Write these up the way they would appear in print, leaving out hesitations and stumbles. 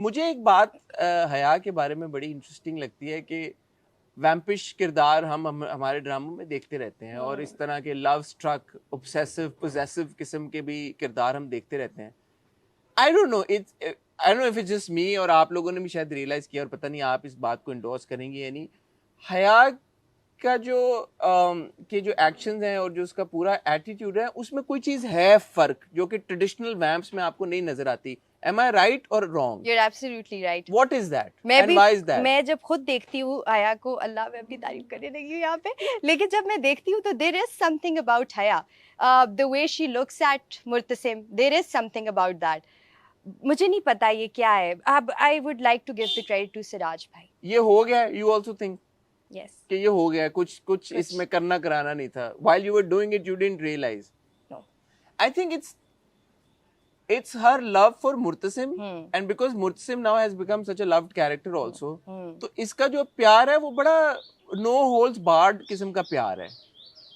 मुझे एक बात हया के बारे में बड़ी इंटरेस्टिंग लगती है कि वैम्पिश किरदार हम हमारे ड्रामों में देखते रहते हैं और इस तरह के लव स्ट्रक ऑब्सेसिव पोजेसिव किस्म के भी किरदार हम देखते रहते हैं. I don't know if it's just me और आप लोगों ने भी शायद रियलाइज किया और पता नहीं आप इस बात को इंडोर्स करेंगे या नहीं. हया का जो के जो एक्शंस हैं और जो उसका पूरा एटीट्यूड है उसमें कोई चीज है फर्क जो कि ट्रेडिशनल वैम्प्स में आपको नहीं नजर आती. Am I right or wrong? You're absolutely right. What is that? मैं And भी why is that? मैं जब खुद देखती हूँ हया को, अल्लाह मैं अपनी तारीफ करने लगी हूँ यहाँ पे, लेकिन जब मैं देखती हूँ तो there is something about हया, the way she looks at Murtasim, there is something about that. मुझे नहीं पता ये क्या है. अब I would like to give the credit to Siraj भाई. ये हो गया. You also think Yes. कि ये हो गया. कुछ इसमें करना कराना नहीं था. While you were doing it, you didn't realize. No. I think it's her love for Murtasim, and because Murtasim now has become such a loved character also, तो इसका जो प्यार है वो बड़ा no holds barred किस्म का प्यार है.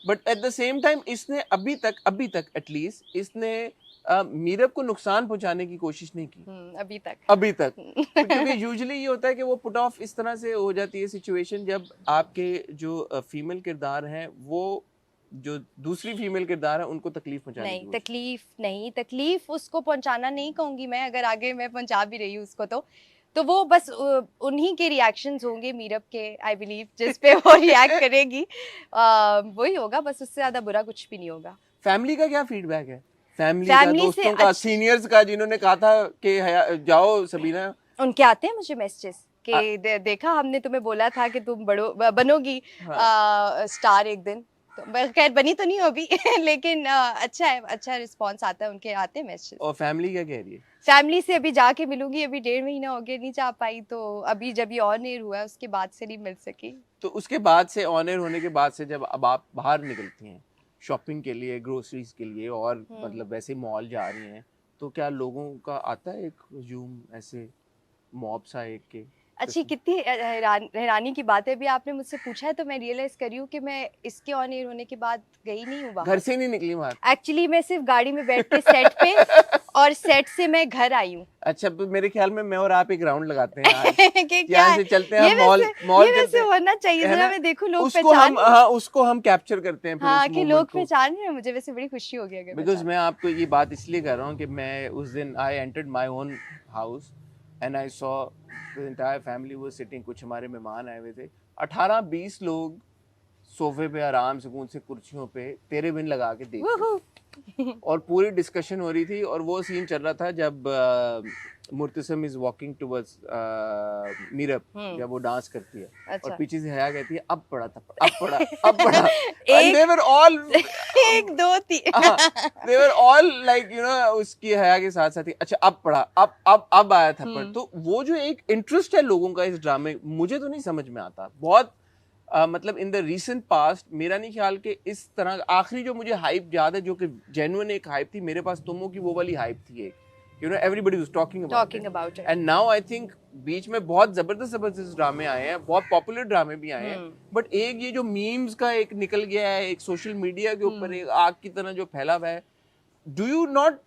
But at the same time इसने अभी तक at least इसने मीरब को नुकसान पहुंचाने की कोशिश नहीं की. अभी तक क्योंकि यूजुअली ये होता है कि वो पुट ऑफ इस तरह से हो जाती है सिचुएशन जब आपके जो फीमेल किरदार हैं वो जो दूसरी फीमेल किरदार है उनको तकलीफ पहुंचाने नहीं, तकलीफ उसको पहुंचाना नहीं कहूंगी मैं. अगर आगे मैं पहुंचा भी रही हूँ उसको तो वो बस उन्हीं के रिएक्शंस होंगे मीरब के, आई बिलीव, जिस पे वो रिएक्ट करेगी वही होगा. बस उससे ज्यादा बुरा कुछ भी नहीं होगा. फैमिली का क्या फीडबैक है? फैमिली का, दोस्तों का, सीनियर्स का, जिन्होंने कहा था कि जाओ सबीना, उनके आते हैं मुझे मैसेजेस कि देखा हमने तुम्हें बोला था कि तुम बनोगी स्टार एक दिन. तो खैर बनी तो नहीं हो अभी लेकिन अच्छा है, अच्छा रिस्पांस आता है, उनके आते हैं मैसेज. और फैमिली क्या कह रही है? फैमिली से अभी जाके मिलूंगी. अभी 1.5 महीना हो गया नहीं जा पाई, तो अभी जब ये ऑन एयर हुआ है उसके बाद से नहीं मिल सकी. तो उसके बाद से, ऑन एयर होने के बाद से, जब अब आप बाहर निकलती हैं शॉपिंग के लिए, ग्रोसरीज के लिए और मतलब वैसे मॉल जा रही हैं, तो क्या लोगों का आता है एक हुजूम ऐसे मॉब सा एक के? अच्छी कितनी हैरानी की बात है. अभी आपने मुझसे पूछा है तो मैं रियलाइज करी हूँ कि मैं इसके ऑन एयर होने के बाद गई नहीं हूँ, घर से नहीं निकली बाहर. एक्चुअली मैं सिर्फ गाड़ी में बैठ के सेट पे और सेट से मैं घर आई हूँ. अच्छा, तो मेरे ख्याल में मैं और आप एक राउंड लगाते हैं आज. यहाँ से चलते हैं मॉल वैसे होना चाहिए. जरा मैं देखूं लोग उसको हम कैप्चर करते हैं. हाँ, कि लोग पहचान रहे हैं मुझे. वैसे बड़ी खुशी हो गई. बिकॉज मैं आपको ये बात इसलिए कर रहा हूँ कि मैं उस दिन I entered my own house and I saw the entire family was sitting. कुछ हमारे मेहमान आए हुए थे, 18-20 लोग सोफे पे आराम सुकून से कुर्सियों पे तेरे बिन लगा के देख रहे और पूरी डिस्कशन हो रही थी. और वो सीन चल रहा था जब Murtasim is walking towards Meerab, जब वो डांस करती है. अच्छा. और पीछे से हया कहती है अब पड़ा and they were all 1 2 3 they were all like you know उसकी हया के साथ साथ ही अच्छा अब पड़ा, अब आया थप्पड़. तो वो जो एक इंटरेस्ट है लोगों का इस ड्रामे, मुझे तो नहीं समझ में आता बहुत. मतलब इन द रीसेंट पास्ट मेरा नहीं ख्याल कि इस तरह आखिरी जो मुझे हाइप याद है जो कि जेन्युइन एक हाइप थी मेरे पास, तुमो की वो वाली हाइप थी एक, you know everybody was talking about it. And now I think बीच में बहुत जबरदस्त ड्रामे आए हैं, बहुत पॉपुलर ड्रामे भी आए हैं, बट एक ये जो मीम्स का एक निकल गया है, एक सोशल मीडिया के ऊपर एक आग की तरह जो फैला हुआ है, do you not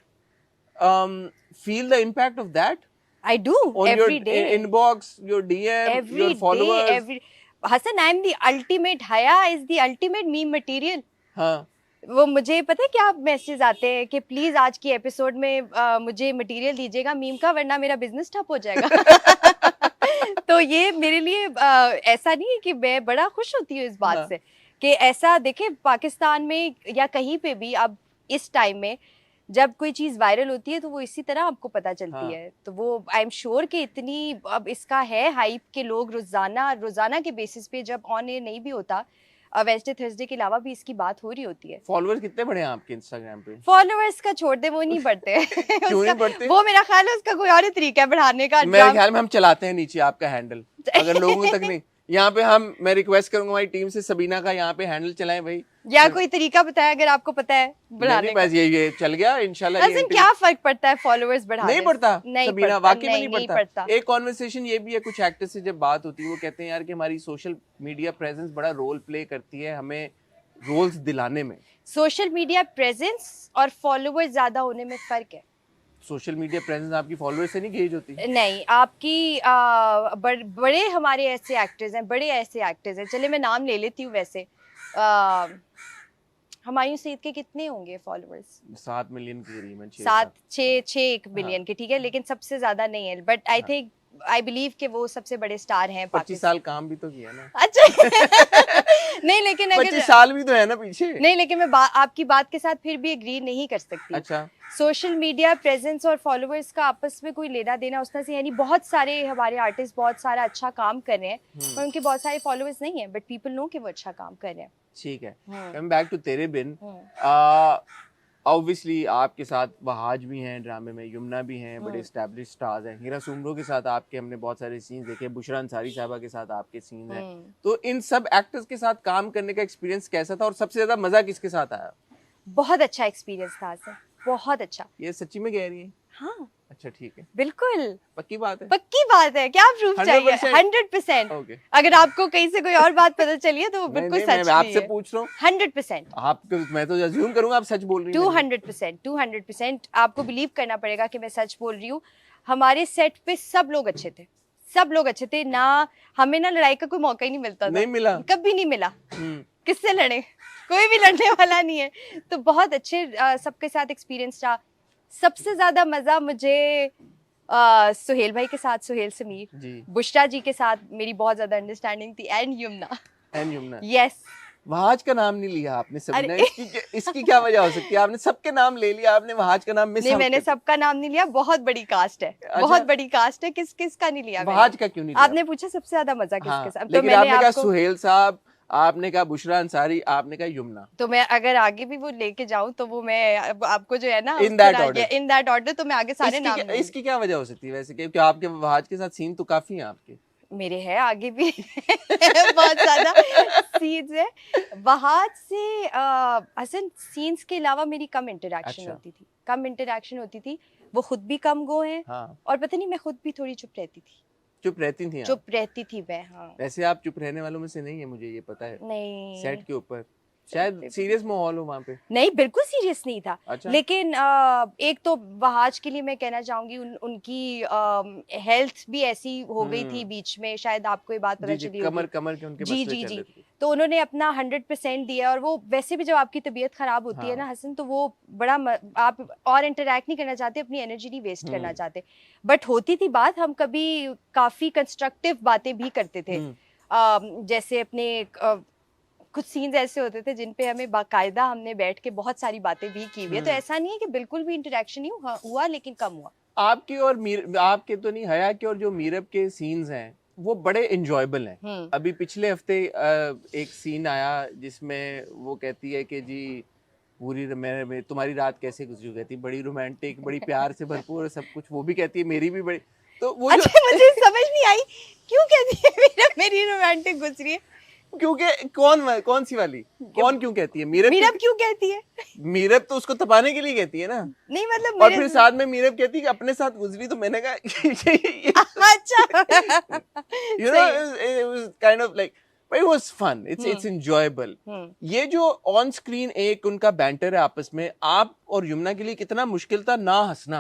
feel the impact of that? I do on every your day. Inbox, your DM, every your followers. Day, Hassan, I am the ultimate. Haya is the ultimate meme material. हाँ. वो मुझे पता है क्या message आते हैं कि please आज की एपिसोड में मुझे मटेरियल दीजिएगा मीम का, वरना मेरा बिजनेस ठप हो जाएगा. तो ये मेरे लिए ऐसा नहीं है कि मैं बड़ा खुश होती हूँ इस बात से कि ऐसा देखे पाकिस्तान में या कहीं पे भी अब इस टाइम में जब कोई चीज वायरल होती है तो वो इसी तरह आपको पता चलती है. तो वो आई एम श्योर कि इतनी अब इसका है हाइप के लोग रोजाना के बेसिस पे जब ऑन एयर नहीं भी होता, वेडनेसडे थर्सडे के अलावा भी इसकी बात हो रही होती है. फॉलोअर्स कितने बढ़े हैं आपके इंस्टाग्राम पे? फॉलोअर्स का छोड़ दे, वो नहीं बढ़ते. क्यों नहीं बढ़ते? वो मेरा ख्याल है उसका कोई और ही तरीका है बढ़ाने का. मेरे ख्याल में हम चलाते हैं नीचे आपका हैंडल, अगर लोगों तक नहीं. यहाँ पे मैं रिक्वेस्ट करूंगा हमारी टीम से, सबीना का यहाँ पे हैंडल चलाएं भाई, या कोई तरीका बताया अगर आपको पता है बढ़ाने का. बस ये चल गया इंशाल्लाह. क्या फर्क पड़ता है फॉलोअर्स बढ़ाने? नहीं पड़ता सबीना, वाकई में नहीं पड़ता. एक कॉन्वर्सेशन ये भी है, कुछ एक्टर्स से जब बात होती है वो कहते हैं यार कि हमारी सोशल मीडिया प्रेजेंस बड़ा रोल प्ले करती है हमें रोल्स दिलाने में. सोशल मीडिया प्रेजेंस और फॉलोअर्स ज्यादा होने में फर्क है. सोशल मीडिया प्रेजेंस आपकी फॉलोअर्स से नहीं गेज होती? नहीं, आपकी बड़े हमारे ऐसे एक्टर्स हैं, बड़े ऐसे एक्टर्स हैं, चले मैं नाम ले लेती हूँ वैसे। हुमायूं सईद के कितने होंगे फॉलोअर्स? 7 मिलियन की करीबन, 6 बिलियन के, ठीक है, लेकिन सबसे ज्यादा नहीं है, बट आई बिलीव कि वो सबसे बड़े स्टार हैं 25 साल काम भी तो किया ना। अच्छा नहीं, लेकिन अगर 25 साल भी तो है ना पीछे। नहीं, लेकिन मैं आपकी बात के साथ फिर भी एग्री नहीं कर सकती। अच्छा, सोशल मीडिया प्रेजेंस और फॉलोअर्स का आपस में कोई लेना देना उस तरह से है नहीं। बहुत सारे हमारे आर्टिस्ट बहुत सारा अच्छा काम कर रहे हैं, पर उनके बहुत सारे फॉलोअर्स नहीं है, बट पीपल नो कि वो अच्छा काम कर रहे हैं। ठीक है, कमिंग बैक टू तेरे बिन, ऑब्वियसली आपके साथ वहाज भी हैं ड्रामे में, यमुना भी हैं, बड़े एस्टैब्लिश स्टार्स हैं, हीरा सुमरो के साथ आपके हमने बहुत सारे सीन्स देखे, बुशरा अंसारी साहबा के साथ आपके सीन हैं, तो इन सब एक्टर्स के साथ काम करने का एक्सपीरियंस कैसा था और सबसे ज्यादा मजा किसके साथ आया? बहुत अच्छा एक्सपीरियंस था सर, बहुत अच्छा। ये सच्ची में कह रही है? हाँ, अच्छा ठीक है, बिल्कुल पक्की बात है? पक्की बात है, क्या प्रूफ चाहिए? 100%। ओके, अगर आपको कहीं से कोई और बात पता चली है तो वो बिल्कुल सच नहीं है। मैं आपसे पूछ रहा हूँ 100%। आपको, मैं तो अज्यूम करूंगा आप सच बोल रही हैं। 200% आपको बिलीव करना पड़ेगा कि मैं सच बोल रही हूँ। हमारे सेट पे सब लोग अच्छे थे, सब लोग अच्छे थे ना, हमें ना लड़ाई का कोई मौका ही नहीं मिलता था। नहीं मिला? कभी नहीं मिला। किससे लड़े? कोई भी लड़ने वाला नहीं है। तो बहुत अच्छे सबके साथ एक्सपीरियंस रहा। सबसे ज्यादा मजा मुझे सुहेल भाई के साथ, सुहेल समीर जी, बुशरा जी के साथ मेरी बहुत ज्यादा अंडरस्टैंडिंग थी, एंड यमुना। यस, वहाज का नाम नहीं लिया आपने सबने, इसकी क्या वजह हो सकती है? आपने सबके नाम ले लिया, आपने वहाज का नाम मिस नहीं, मैंने सबका नाम नहीं लिया, बहुत बड़ी कास्ट है। अच्छा? बहुत बड़ी कास्ट है, किस का नहीं लिया? वहाज का क्यों नहीं लिया? आपने पूछा सबसे ज्यादा मजा किसके साथ, तो मैंने आपने कहा सुहेल साहब, आपने कहा बुशरा अंसारी, आपने कहा यमुना, तो मैं अगर आगे भी वो लेके जाऊं तो वो मैं आपको जो है ना इन दैट ऑर्डर, तो मैं आगे सारे नाम इसकी क्या वजह हो सकती है वैसे, क्योंकि आपके वहाज के साथ सीन तो काफी हैं आपके। मेरे है आगे भी बहुत ज्यादा सीन्स है वहाज से। हसन, सीन्स के अलावा मेरी कम इंटरेक्शन होती थी, वो खुद भी कम गो हैं। और पता नहीं, मैं खुद भी थोड़ी चुप रहती थी मैं। हाँ, वैसे आप चुप रहने वालों में से नहीं है, मुझे ये पता है। नहीं, सेट के ऊपर शायद सीरियस माहौल हो वहाँ पे? नहीं, बिल्कुल सीरियस नहीं था। अच्छा? लेकिन एक तो वहाज के लिए मैं कहना चाहूंगी, उनकी हेल्थ भी ऐसी हो गई थी बीच में, शायद आपको ये बात पता चली होगी। कमर के उनके जी, तो उन्होंने अपना 100% दिया। और वो वैसे भी जब आपकी तबीयत खराब होती है ना हसन, तो वो बड़ा आप और इंटरेक्ट नहीं करना चाहते, अपनी एनर्जी नहीं वेस्ट करना चाहते। बट होती थी बात, हम कभी काफी कंस्ट्रक्टिव बातें भी करते थे। जैसे अपने कुछ सीन्स ऐसे होते थे जिन पे हमें बाकायदा हमने बैठ के बहुत सारी बातें भी की हुई है। तो ऐसा नहीं है कि बिल्कुल भी इंटरेक्शन नहीं हुआ, लेकिन कम हुआ। आपके और आपके तो नहीं, हया के और जो मीरब के सीन्स हैं वो बड़े एंजॉयबल हैं। अभी पिछले हफ्ते एक सीन आया जिसमें वो कहती है कि जी पूरी में तुम्हारी रात कैसे गुजरी, कहती बड़ी रोमांटिक, बड़ी प्यार से भरपूर सब कुछ, वो भी कहती है मेरी भी बड़ी। तो वो अच्छा, मुझे समझ नहीं आई क्यों कहती है मेरी रोमांटिक गुजरी है। क्योंकि कौन सी वाली, कौन क्यों कहती है? मीरब क्यों कहती है? मीरब तो उसको तपाने के लिए कहती है ना। नहीं मतलब, और फिर साथ में मीरब कहती है कि अपने साथ गुजरी, तो मैंने कहा अच्छा you know it was kind of like, but it was fun, it's enjoyable। ये जो ऑन स्क्रीन एक उनका बैंटर है आपस में, आप और यमुना के लिए कितना मुश्किल था ना हंसना?